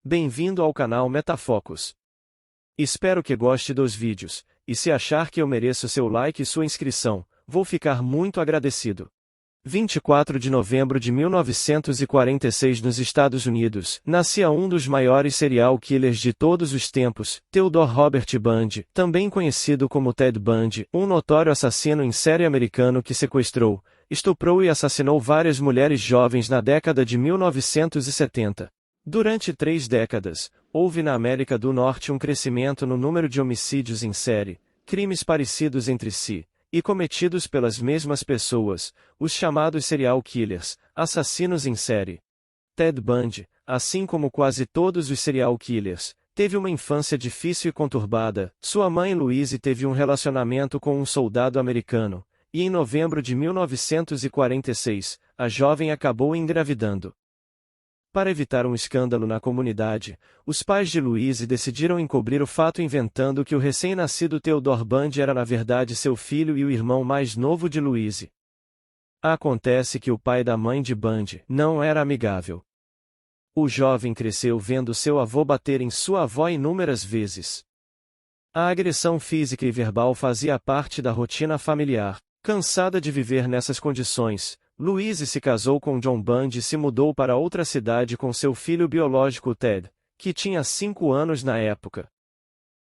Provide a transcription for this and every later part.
Bem-vindo ao canal Metafocus. Espero que goste dos vídeos, e se achar que eu mereço seu like e sua inscrição, vou ficar muito agradecido. 24 de novembro de 1946 nos Estados Unidos, nascia um dos maiores serial killers de todos os tempos, Theodore Robert Bundy, também conhecido como Ted Bundy, um notório assassino em série americano que sequestrou, estuprou e assassinou várias mulheres jovens na década de 1970. Durante 3 décadas, houve na América do Norte um crescimento no número de homicídios em série, crimes parecidos entre si, e cometidos pelas mesmas pessoas, os chamados serial killers, assassinos em série. Ted Bundy, assim como quase todos os serial killers, teve uma infância difícil e conturbada. Sua mãe Louise teve um relacionamento com um soldado americano, e em novembro de 1946, a jovem acabou engravidando. Para evitar um escândalo na comunidade, os pais de Louise decidiram encobrir o fato inventando que o recém-nascido Theodore Bundy era na verdade seu filho e o irmão mais novo de Louise. Acontece que o pai da mãe de Bundy não era amigável. O jovem cresceu vendo seu avô bater em sua avó inúmeras vezes. A agressão física e verbal fazia parte da rotina familiar. Cansada de viver nessas condições, Louise se casou com John Bundy e se mudou para outra cidade com seu filho biológico Ted, que tinha 5 anos na época.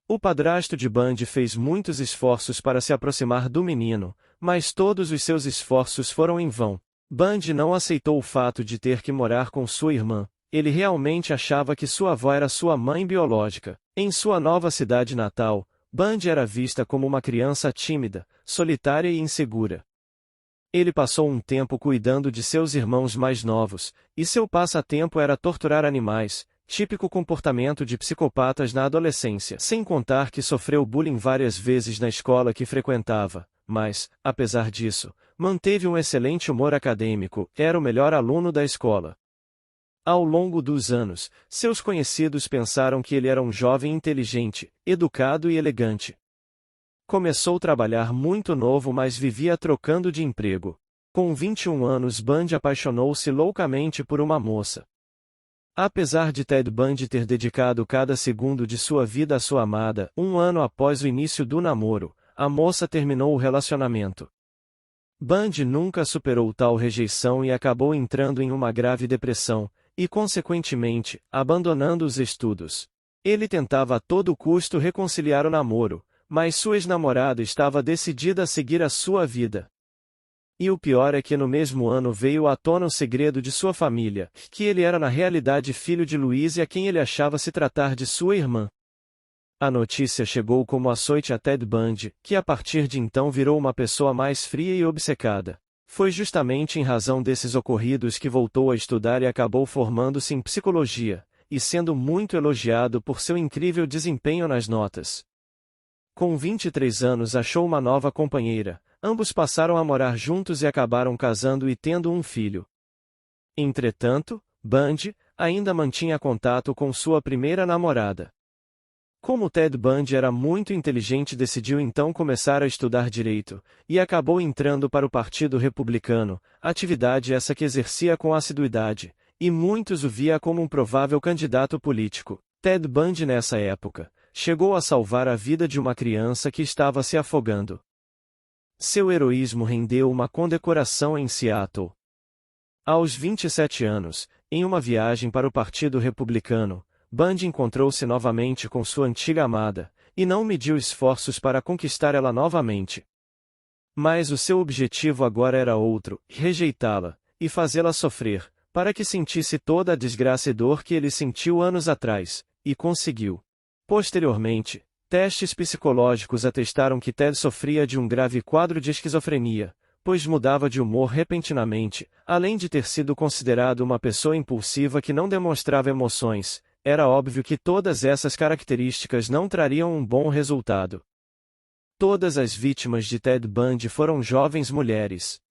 O padrasto de Bundy fez muitos esforços para se aproximar do menino, mas todos os seus esforços foram em vão. Bundy não aceitou o fato de ter que morar com sua irmã. Ele realmente achava que sua avó era sua mãe biológica. Em sua nova cidade natal, Bundy era vista como uma criança tímida, solitária e insegura. Ele passou um tempo cuidando de seus irmãos mais novos, e seu passatempo era torturar animais, típico comportamento de psicopatas na adolescência. Sem contar que sofreu bullying várias vezes na escola que frequentava, mas, apesar disso, manteve um excelente humor acadêmico, era o melhor aluno da escola. Ao longo dos anos, seus conhecidos pensaram que ele era um jovem inteligente, educado e elegante. Começou a trabalhar muito novo, mas vivia trocando de emprego. Com 21 anos, Bundy apaixonou-se loucamente por uma moça. Apesar de Ted Bundy ter dedicado cada segundo de sua vida à sua amada, 1 ano após o início do namoro, a moça terminou o relacionamento. Bundy nunca superou tal rejeição e acabou entrando em uma grave depressão, e consequentemente, abandonando os estudos. Ele tentava a todo custo reconciliar o namoro, mas sua ex-namorada estava decidida a seguir a sua vida. E o pior é que no mesmo ano veio à tona o segredo de sua família, que ele era na realidade filho de Louise a quem ele achava se tratar de sua irmã. A notícia chegou como açoite a Ted Bundy, que a partir de então virou uma pessoa mais fria e obcecada. Foi justamente em razão desses ocorridos que voltou a estudar e acabou formando-se em psicologia, e sendo muito elogiado por seu incrível desempenho nas notas. Com 23 anos achou uma nova companheira, ambos passaram a morar juntos e acabaram casando e tendo um filho. Entretanto, Bundy ainda mantinha contato com sua primeira namorada. Como Ted Bundy era muito inteligente, decidiu então começar a estudar direito, e acabou entrando para o Partido Republicano, atividade essa que exercia com assiduidade, e muitos o via como um provável candidato político. Ted Bundy nessa época chegou a salvar a vida de uma criança que estava se afogando. Seu heroísmo rendeu uma condecoração em Seattle. Aos 27 anos, em uma viagem para o Partido Republicano, Bundy encontrou-se novamente com sua antiga amada, e não mediu esforços para conquistar ela novamente. Mas o seu objetivo agora era outro, rejeitá-la, e fazê-la sofrer, para que sentisse toda a desgraça e dor que ele sentiu anos atrás, e conseguiu. Posteriormente, testes psicológicos atestaram que Ted sofria de um grave quadro de esquizofrenia, pois mudava de humor repentinamente, além de ter sido considerado uma pessoa impulsiva que não demonstrava emoções. Era óbvio que todas essas características não trariam um bom resultado. Todas as vítimas de Ted Bundy foram jovens mulheres.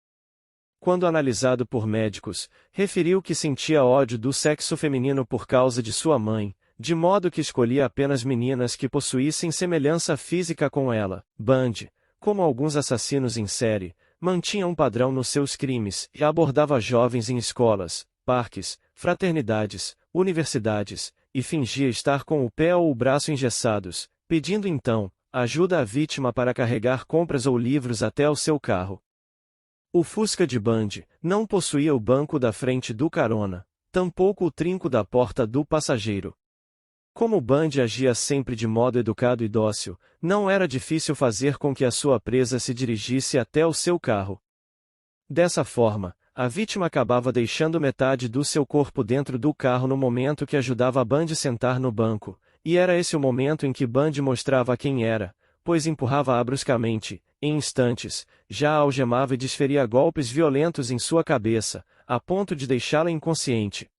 Quando analisado por médicos, referiu que sentia ódio do sexo feminino por causa de sua mãe, de modo que escolhia apenas meninas que possuíssem semelhança física com ela. Bundy, como alguns assassinos em série, mantinha um padrão nos seus crimes e abordava jovens em escolas, parques, fraternidades, universidades, e fingia estar com o pé ou o braço engessados, pedindo então ajuda à vítima para carregar compras ou livros até o seu carro. O Fusca de Bundy não possuía o banco da frente do carona, tampouco o trinco da porta do passageiro. Como Bundy agia sempre de modo educado e dócil, não era difícil fazer com que a sua presa se dirigisse até o seu carro. Dessa forma, a vítima acabava deixando metade do seu corpo dentro do carro no momento que ajudava Bundy a sentar no banco, e era esse o momento em que Bundy mostrava quem era, pois empurrava-a bruscamente, em instantes, já a algemava e desferia golpes violentos em sua cabeça, a ponto de deixá-la inconsciente.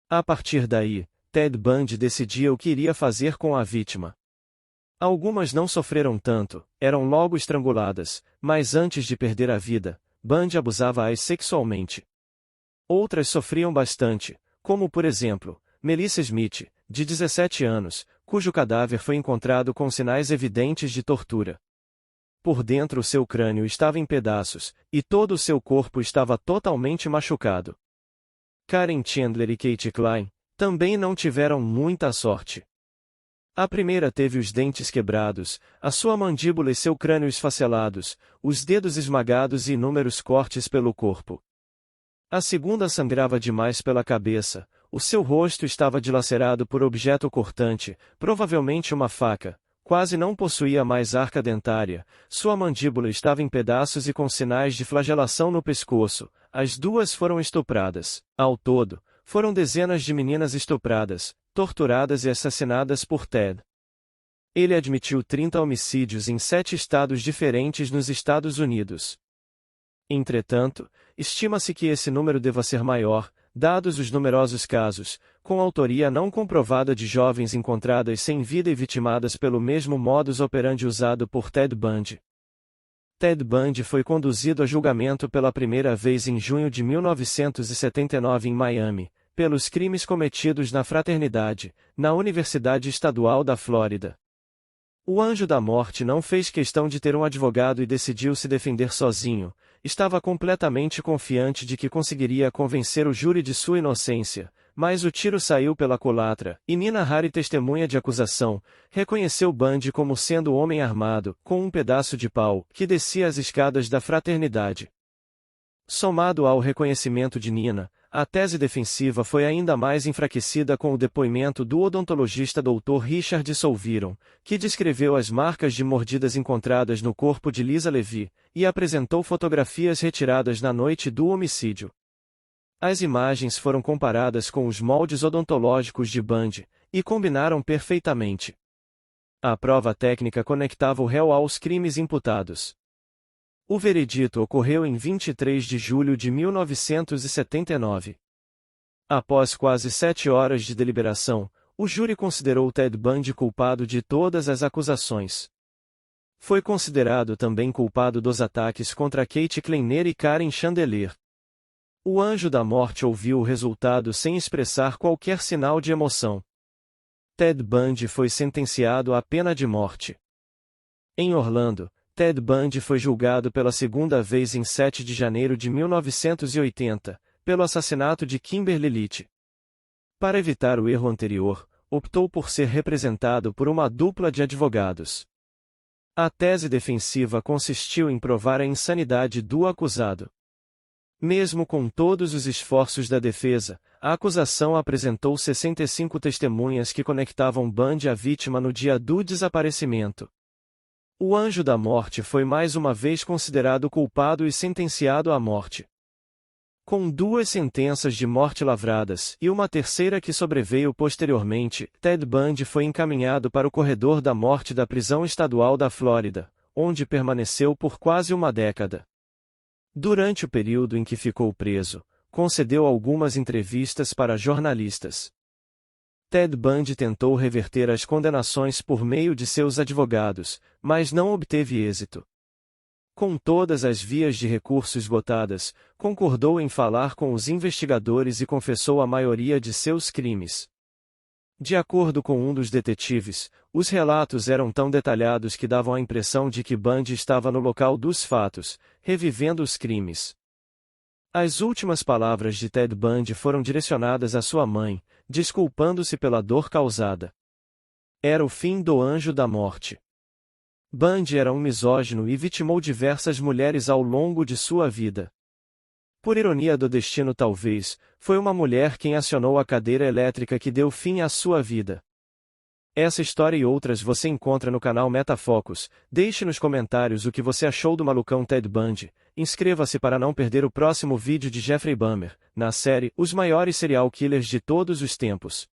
A partir daí, Ted Bundy decidia o que iria fazer com a vítima. Algumas não sofreram tanto, eram logo estranguladas, mas antes de perder a vida, Bundy abusava-as sexualmente. Outras sofriam bastante, como por exemplo, Melissa Smith, de 17 anos, cujo cadáver foi encontrado com sinais evidentes de tortura. Por dentro o seu crânio estava em pedaços, e todo o seu corpo estava totalmente machucado. Karen Chandler e Kate Klein também não tiveram muita sorte. A primeira teve os dentes quebrados, a sua mandíbula e seu crânio esfacelados, os dedos esmagados e inúmeros cortes pelo corpo. A segunda sangrava demais pela cabeça, o seu rosto estava dilacerado por objeto cortante, provavelmente uma faca, quase não possuía mais arca dentária, sua mandíbula estava em pedaços e com sinais de flagelação no pescoço, as duas foram estupradas. Ao todo, foram dezenas de meninas estupradas, torturadas e assassinadas por Ted. Ele admitiu 30 homicídios em 7 estados diferentes nos Estados Unidos. Entretanto, estima-se que esse número deva ser maior, dados os numerosos casos, com autoria não comprovada de jovens encontradas sem vida e vitimadas pelo mesmo modus operandi usado por Ted Bundy. Ted Bundy foi conduzido a julgamento pela primeira vez em junho de 1979 em Miami, pelos crimes cometidos na fraternidade, na Universidade Estadual da Flórida. O Anjo da Morte não fez questão de ter um advogado e decidiu se defender sozinho, estava completamente confiante de que conseguiria convencer o júri de sua inocência, mas o tiro saiu pela culatra, e Nina Harry, testemunha de acusação, reconheceu Bundy como sendo o homem armado, com um pedaço de pau, que descia as escadas da fraternidade. Somado ao reconhecimento de Nina, a tese defensiva foi ainda mais enfraquecida com o depoimento do odontologista Dr. Richard Solviron, que descreveu as marcas de mordidas encontradas no corpo de Lisa Levy, e apresentou fotografias retiradas na noite do homicídio. As imagens foram comparadas com os moldes odontológicos de Bundy, e combinaram perfeitamente. A prova técnica conectava o réu aos crimes imputados. O veredito ocorreu em 23 de julho de 1979. Após quase 7 horas de deliberação, o júri considerou Ted Bundy culpado de todas as acusações. Foi considerado também culpado dos ataques contra Kate Kleiner e Karen Chandler. O Anjo da Morte ouviu o resultado sem expressar qualquer sinal de emoção. Ted Bundy foi sentenciado à pena de morte. Em Orlando, Ted Bundy foi julgado pela segunda vez em 7 de janeiro de 1980, pelo assassinato de Kimberly Little. Para evitar o erro anterior, optou por ser representado por uma dupla de advogados. A tese defensiva consistiu em provar a insanidade do acusado. Mesmo com todos os esforços da defesa, a acusação apresentou 65 testemunhas que conectavam Bundy à vítima no dia do desaparecimento. O Anjo da Morte foi mais uma vez considerado culpado e sentenciado à morte. Com 2 sentenças de morte lavradas e uma terceira que sobreveio posteriormente, Ted Bundy foi encaminhado para o corredor da morte da prisão estadual da Flórida, onde permaneceu por quase uma década. Durante o período em que ficou preso, concedeu algumas entrevistas para jornalistas. Ted Bundy tentou reverter as condenações por meio de seus advogados, mas não obteve êxito. Com todas as vias de recurso esgotadas, concordou em falar com os investigadores e confessou a maioria de seus crimes. De acordo com um dos detetives, os relatos eram tão detalhados que davam a impressão de que Bundy estava no local dos fatos, revivendo os crimes. As últimas palavras de Ted Bundy foram direcionadas à sua mãe, desculpando-se pela dor causada. Era o fim do Anjo da Morte. Bundy era um misógino e vitimou diversas mulheres ao longo de sua vida. Por ironia do destino talvez, foi uma mulher quem acionou a cadeira elétrica que deu fim à sua vida. Essa história e outras você encontra no canal Metafocus. Deixe nos comentários o que você achou do malucão Ted Bundy. Inscreva-se para não perder o próximo vídeo de Jeffrey Dahmer, na série Os Maiores Serial Killers de Todos os Tempos.